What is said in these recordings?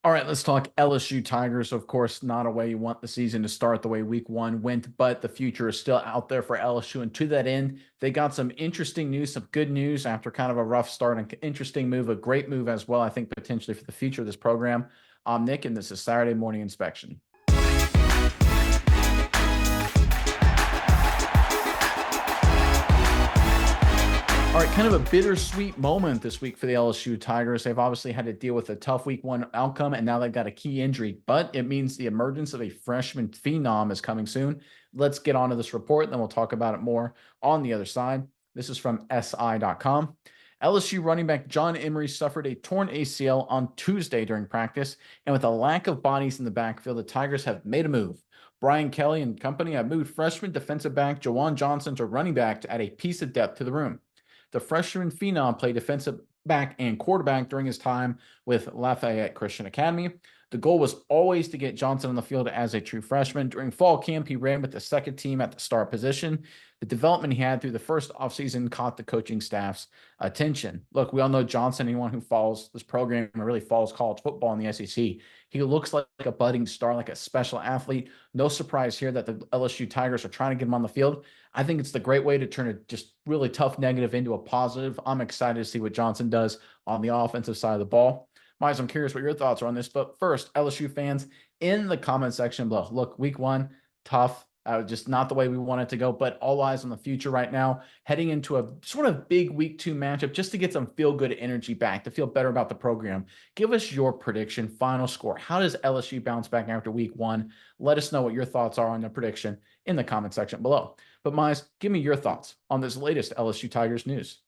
All right, let's talk LSU Tigers. Of course, not a way you want the season to start the way week one went, but the future is still out there for LSU. And to that end, they got some interesting news, some good news after kind of a rough start. An interesting move, a great move as well, I think, potentially for the future of this program. I'm Nick, and this is Saturday Morning Inspection. All right, kind of a bittersweet moment this week for the LSU Tigers. They've obviously had to deal with a tough week one outcome, and now they've got a key injury, but it means the emergence of a freshman phenom is coming soon. Let's get on to this report, then we'll talk about it more on the other side. This is from SI.com. LSU running back John Emery suffered a torn ACL on Tuesday during practice, and with a lack of bodies in the backfield, the Tigers have made a move. Brian Kelly and company have moved freshman defensive back Jawan Johnson to running back to add a piece of depth to the room. The freshman phenom played defensive back and quarterback during his time with Lafayette Christian Academy. The goal was always to get Johnson on the field as a true freshman. During fall camp, he ran with the second team at the start position. The development he had through the first offseason caught the coaching staff's attention. Look, we all know Johnson, anyone who follows this program or really follows college football in the SEC, he looks like a budding star, like a special athlete. No surprise here that the LSU Tigers are trying to get him on the field. I think it's the great way to turn a just really tough negative into a positive. I'm excited to see what Johnson does on the offensive side of the ball. Miles, I'm curious what your thoughts are on this. But first, LSU fans in the comment section below. Look, week one, tough. Just not the way we want it to go, but all eyes on the future right now, heading into a sort of big week two matchup just to get some feel-good energy back, to feel better about the program. Give us your prediction, final score. How does LSU bounce back after week one? Let us know what your thoughts are on the prediction in the comment section below. But Miles, give me your thoughts on this latest LSU Tigers news.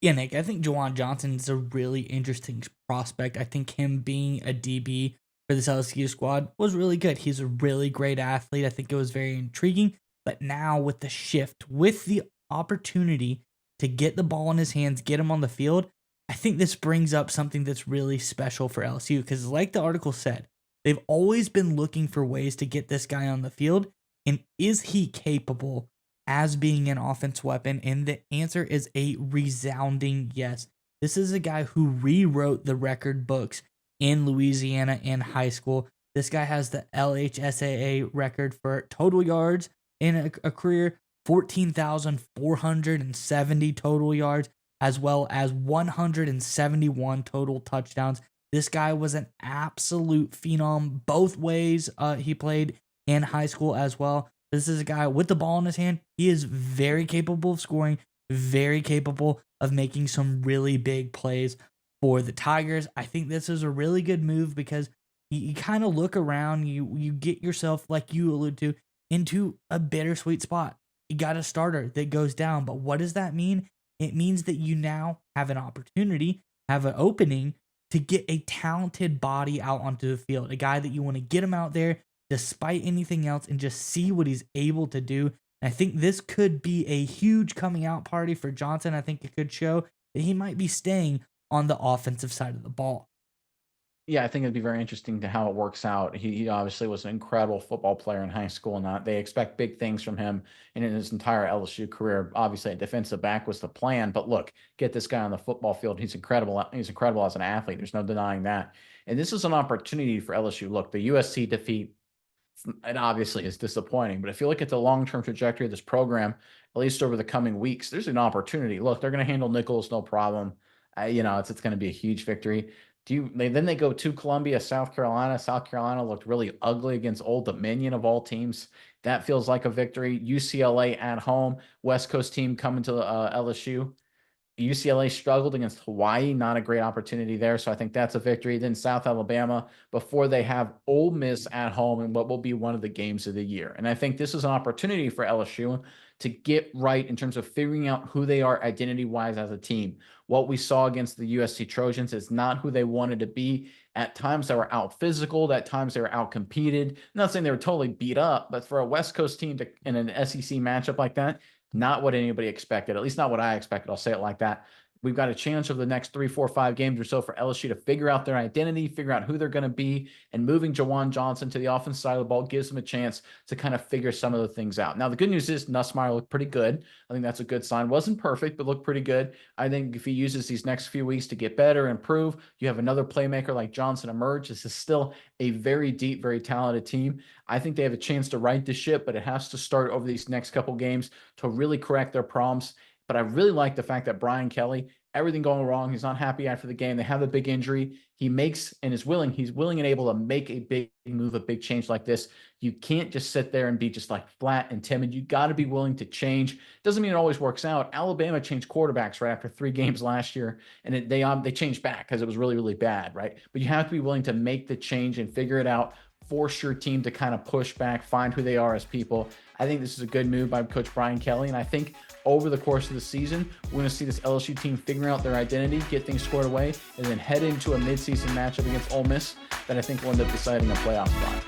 Yeah, Nick, I think Jawan Johnson is a really interesting prospect. I think him being a DB for this LSU squad was really good. He's a really great athlete. I think it was very intriguing. But now with the shift, with the opportunity to get the ball in his hands, get him on the field, I think this brings up something that's really special for LSU because, like the article said, they've always been looking for ways to get this guy on the field. And is he capable as being an offense weapon? And the answer is a resounding yes. This is a guy who rewrote the record books in Louisiana in high school. This guy has the LHSAA record for total yards in a career, 14,470 total yards, as well as 171 total touchdowns. This guy was an absolute phenom both ways. He played in high school as well. This is a guy with the ball in his hand. He is very capable of scoring, very capable of making some really big plays for the Tigers. I think this is a really good move because you kind of look around, you get yourself, like you allude to, into a bittersweet spot. You got a starter that goes down, but what does that mean? It means that you now have an opportunity, have an opening to get a talented body out onto the field, a guy that you want to get him out there despite anything else and just see what he's able to do. And I think this could be a huge coming out party for Johnson. I think it could show that he might be staying on the offensive side of the ball. Yeah, I think it'd be very interesting to how it works out. He obviously was an incredible football player in high school, and they expect big things from him and in his entire LSU career. Obviously, a defensive back was the plan, but look, get this guy on the football field. He's incredible. He's incredible as an athlete. There's no denying that. And this is an opportunity for LSU. Look, the USC defeat, it obviously is disappointing, but if you look at the long-term trajectory of this program, at least over the coming weeks, there's an opportunity. Look, they're going to handle Nichols no problem. It's going to be a huge victory. Then they go to Columbia, South Carolina. South Carolina looked really ugly against Old Dominion of all teams. That feels like a victory. UCLA at home, West Coast team coming to LSU. UCLA struggled against Hawaii, not a great opportunity there. So I think that's a victory. Then South Alabama before they have Ole Miss at home in what will be one of the games of the year. And I think this is an opportunity for LSU to get right in terms of figuring out who they are identity-wise as a team. What we saw against the USC Trojans is not who they wanted to be. At times they were out physical. At times they were out competed. I'm not saying they were totally beat up, but for a West Coast team in an SEC matchup like that, not what anybody expected, at least not what I expected. I'll say it like that. we've got a chance over the next 3, 4, 5 games or so for LSU to figure out their identity, figure out who they're going to be, and moving Jawan Johnson to the offensive side of the ball gives them a chance to kind of figure some of the things out. Now, the good news is Nussmeier looked pretty good. I think that's a good sign. Wasn't perfect, but looked pretty good. I think if he uses these next few weeks to get better, improve, you have another playmaker like Johnson emerge. This is still a very deep, very talented team. I think they have a chance to right the ship, but it has to start over these next couple games to really correct their problems. But I really like the fact that Brian Kelly, everything going wrong, he's not happy after the game. They have a big injury. He makes and is willing. He's willing and able to make a big move, a big change like this. You can't just sit there and be just like flat and timid. You got to be willing to change. Doesn't mean it always works out. Alabama changed quarterbacks right after 3 games last year, and they changed back because it was really, really bad, right? But you have to be willing to make the change and figure it out. Force your team to kind of push back, find who they are as people. I think this is a good move by Coach Brian Kelly, and I think over the course of the season, we're going to see this LSU team figure out their identity, get things squared away, and then head into a midseason matchup against Ole Miss that I think will end up deciding a playoff spot.